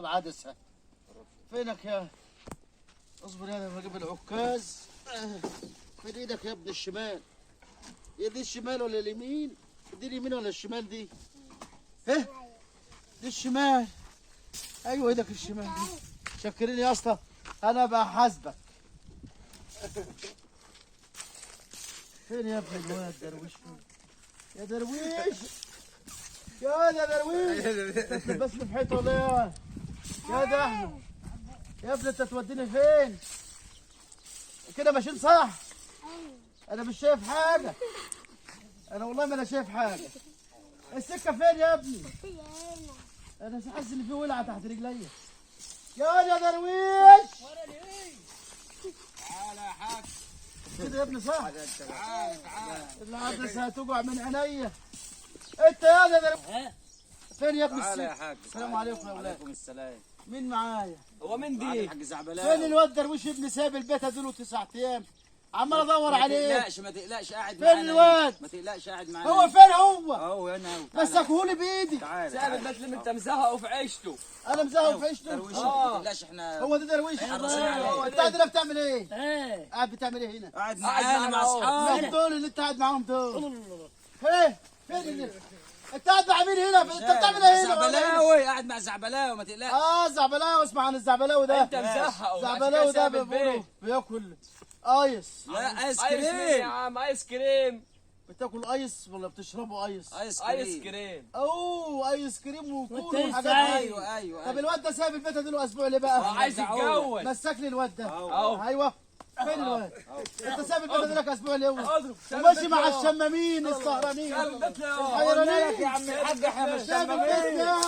العدسه. فينك يا اصبر يا اجيب العكاز. فين ايدك يا ابن الشمال؟ هي دي الشمال ولا اليمين؟ دي اليمين ولا الشمال دي؟ ها؟ دي الشمال. ايوه ايدك الشمال دي. شكريني يا اسطى انا بحاسبك. فين يا ابن الواد درويش؟ يا درويش يا درويش انت بتلبسني في حيطه ولا ايه؟ يا ده احمد يا ابني انت توديني فين؟ كده ماشيين صح؟ انا مش شايف حاجه. انا والله ما انا شايف حاجه. السكه فين يا ابني؟ انا حاسس ان في ولعه تحت رجليا. يا درويش تعالى يا حاج. كده يا ابني صح؟ تعالى العدسه هتقع من عينيا. انت يا درويش فين يا ابني تعالى يا السكه؟ حاج. السلام عليكم يا ولاد. وعليكم السلام. مين معايا؟ هو مين دي؟ الحاج فين زعبلاوي. الواد درويش ابني سايب البيت اديله 9 ايام عمال ادور ما عليه. تقلقش قاعد فين معانا. الواد؟ ما تقلقش قاعد معانا. هو فين هو؟ اهو هنا اهو. مسكهولي بايدي. تعالى ساب المسلم انت مزهقه في عيشته. انا مزهق في عيشته. درويش ما تقلقش احنا هو ده درويش. حرصين عليه. انت قاعد هنا بتعمل ايه؟ ايه قاعد بتعمل ايه هنا؟ قاعد قاعد معانا معانا مع اهو. اصحابنا. مين دول اللي انت قاعد معاهم دول؟ ايه؟ فين اللي انت قاعد مع مين هنا؟ انت بتعمل ايه هنا؟ زعبلاوي قاعد مع زعبلاوي ما تقلقش. زعبلاوي. اسمع عن الزعبلاوي ده. انت مزهقه. زعبلاوي ده بيقولوا بياكل ايس. لا ايس ايس كريم يا كريم. عم، ايس كريم. بتاكل ايس ولا بتشربوا ايس؟ ايس ايس كريم. اوه ايس كريم وكول وانت والحاجات ازاي؟ دي. ايوه طب الواد ده سايب البيت اديله اسبوع ليه بقى؟ عايز يتجوز. مسك لي الواد ده. اهو. ايوه فين الواد؟ انت سايب البيت اديلك اسبوع ليه؟ اضرب. وماشي مع الشمامين السهرانين ساب البيت له. الحيرانين. يا عم الحاج احنا مش سايب البيت ليه؟